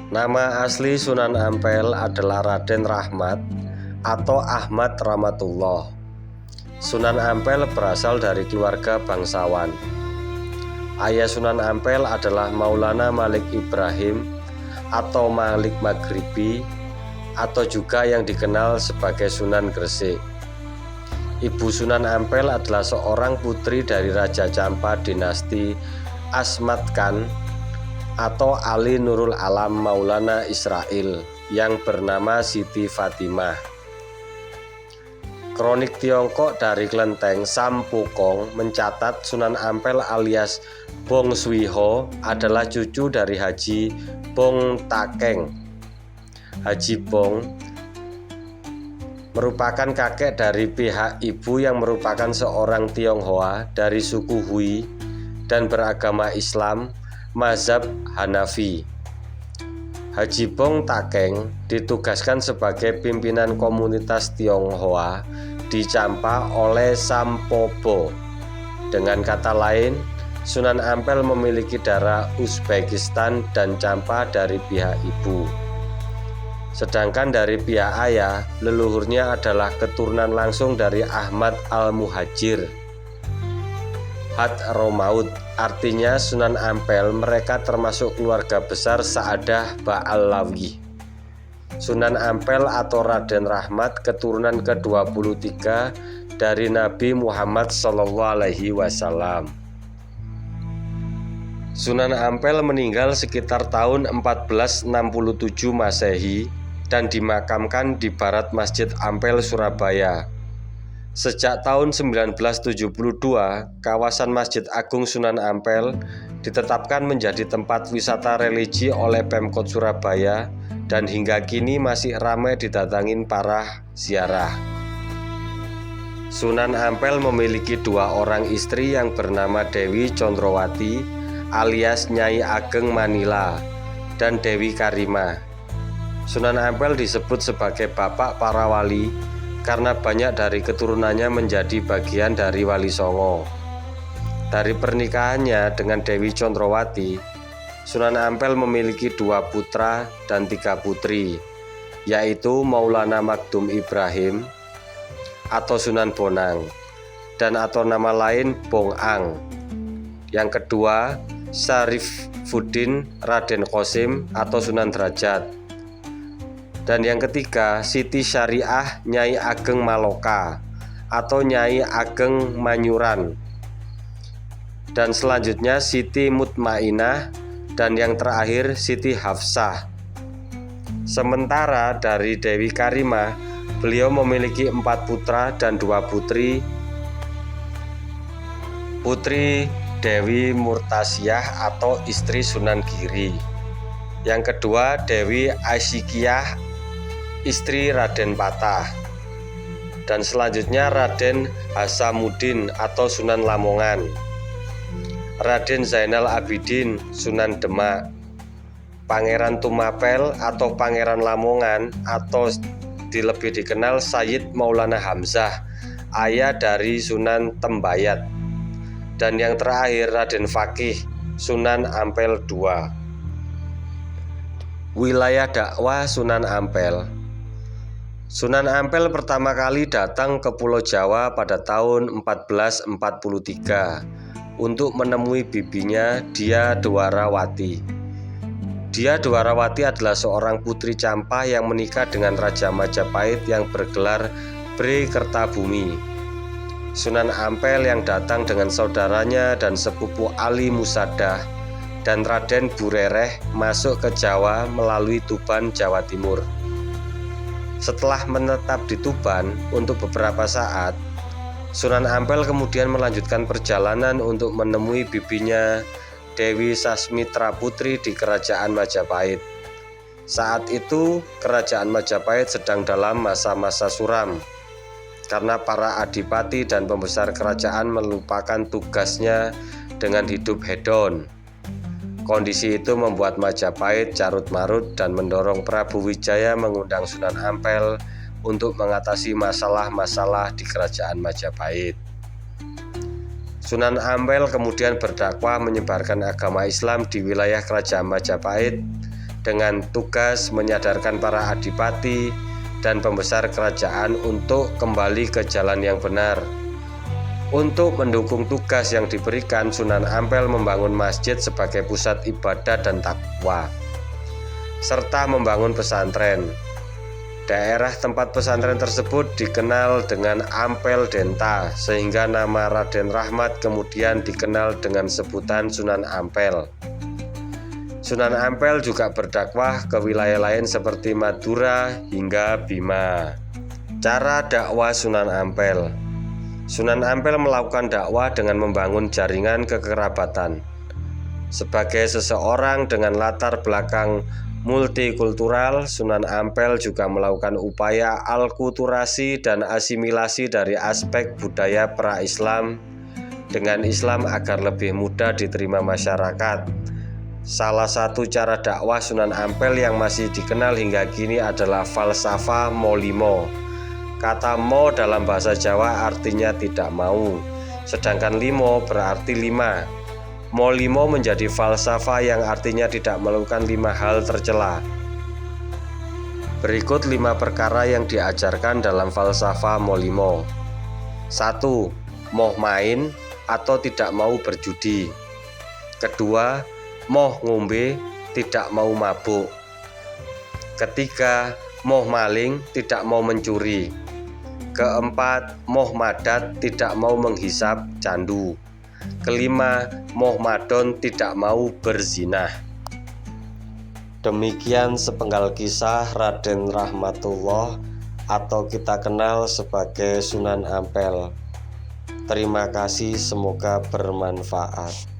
Nama asli Sunan Ampel adalah Raden Rahmat atau Ahmad Rahmatullah. Sunan Ampel berasal dari keluarga bangsawan. Ayah Sunan Ampel adalah Maulana Malik Ibrahim atau Malik Maghribi atau juga yang dikenal sebagai Sunan Gresik. Ibu Sunan Ampel adalah seorang putri dari Raja Campa dinasti Asmat Khan atau Ali Nurul Alam Maulana Israel yang bernama Siti Fatimah. Kronik Tiongkok dari Klenteng Sampokong mencatat Sunan Ampel alias Bong Sui Ho adalah cucu dari Haji Bong Takeng. Haji Bong merupakan kakek dari pihak ibu yang merupakan seorang Tionghoa dari suku Hui dan beragama Islam mazhab Hanafi. Haji Bong Takeng ditugaskan sebagai pimpinan komunitas Tionghoa di Campa oleh Sampobo. Dengan kata lain, Sunan Ampel memiliki darah Uzbekistan dan Campa dari pihak ibu. Sedangkan dari pihak ayah, leluhurnya adalah keturunan langsung dari Ahmad Al-Muhajir Hadromaut. Artinya Sunan Ampel mereka termasuk keluarga besar Sa'adah Ba'alawi. Sunan Ampel atau Raden Rahmat keturunan ke-23 dari Nabi Muhammad SAW. Sunan Ampel meninggal sekitar tahun 1467 Masehi dan dimakamkan di barat Masjid Ampel, Surabaya. Sejak tahun 1972, kawasan Masjid Agung Sunan Ampel ditetapkan menjadi tempat wisata religi oleh Pemkot Surabaya dan hingga kini masih ramai didatangin para ziarah. Sunan Ampel memiliki dua orang istri yang bernama Dewi Condrowati alias Nyai Ageng Manila dan Dewi Karimah. Sunan Ampel disebut sebagai bapak para wali karena banyak dari keturunannya menjadi bagian dari Wali Songo. Dari pernikahannya dengan Dewi Condrowati, Sunan Ampel memiliki 2 putra dan 3 putri, yaitu Maulana Magdum Ibrahim atau Sunan Bonang dan atau nama lain Bong Ang. Yang kedua, Syarifuddin Raden Qasim atau Sunan Derajat. Dan yang ketiga, Siti Syariah Nyai Ageng Maloka atau Nyai Ageng Manyuran. Dan selanjutnya Siti Mutmainah dan yang terakhir Siti Hafsah. Sementara dari Dewi Karimah, beliau memiliki 4 putra dan 2 putri. Putri Dewi Murtasiyah atau istri Sunan Giri. Yang kedua Dewi Aisyikiyah, istri Raden Patah. Dan selanjutnya Raden Hasamuddin atau Sunan Lamongan, Raden Zainal Abidin Sunan Demak, Pangeran Tumapel atau Pangeran Lamongan atau lebih dikenal Sayyid Maulana Hamzah, ayah dari Sunan Tembayat. Dan yang terakhir Raden Fakih Sunan Ampel II. Wilayah dakwah Sunan Ampel. Sunan Ampel pertama kali datang ke Pulau Jawa pada tahun 1443 untuk menemui bibinya Dia Dwarawati. Dia Dwarawati adalah seorang putri Campa yang menikah dengan Raja Majapahit yang bergelar Bre Kertabumi. Sunan Ampel yang datang dengan saudaranya dan sepupu Ali Musadah dan Raden Burereh masuk ke Jawa melalui Tuban, Jawa Timur. Setelah menetap di Tuban untuk beberapa saat, Sunan Ampel kemudian melanjutkan perjalanan untuk menemui bibinya Dewi Sasmitra Putri di Kerajaan Majapahit. Saat itu Kerajaan Majapahit sedang dalam masa-masa suram karena para adipati dan pembesar kerajaan melupakan tugasnya dengan hidup hedon. Kondisi itu membuat Majapahit carut-marut dan mendorong Prabu Wijaya mengundang Sunan Ampel untuk mengatasi masalah-masalah di Kerajaan Majapahit. Sunan Ampel kemudian berdakwah menyebarkan agama Islam di wilayah Kerajaan Majapahit dengan tugas menyadarkan para adipati dan pembesar kerajaan untuk kembali ke jalan yang benar. Untuk mendukung tugas yang diberikan, Sunan Ampel membangun masjid sebagai pusat ibadah dan takwa, serta membangun pesantren. Daerah tempat pesantren tersebut dikenal dengan Ampel Denta, sehingga nama Raden Rahmat kemudian dikenal dengan sebutan Sunan Ampel. Sunan Ampel juga berdakwah ke wilayah lain seperti Madura hingga Bima. Cara dakwah Sunan Ampel. Sunan Ampel melakukan dakwah dengan membangun jaringan kekerabatan. Sebagai seseorang dengan latar belakang multikultural, Sunan Ampel juga melakukan upaya alkulturasi dan asimilasi dari aspek budaya pra-Islam dengan Islam agar lebih mudah diterima masyarakat. Salah satu cara dakwah Sunan Ampel yang masih dikenal hingga kini adalah falsafah molimo. Kata mo dalam bahasa Jawa artinya tidak mau, sedangkan limo berarti 5. Molimo menjadi falsafah yang artinya tidak melakukan 5 hal tercela. Berikut 5 perkara yang diajarkan dalam falsafah molimo. 1. Moh main atau tidak mau berjudi. Kedua, moh ngombe, tidak mau mabuk. Ketiga, moh maling, tidak mau mencuri. Keempat, moh madat, tidak mau menghisap candu. Kelima, moh madon, tidak mau berzinah. Demikian sepenggal kisah Raden Rahmatullah atau kita kenal sebagai Sunan Ampel. Terima kasih, semoga bermanfaat.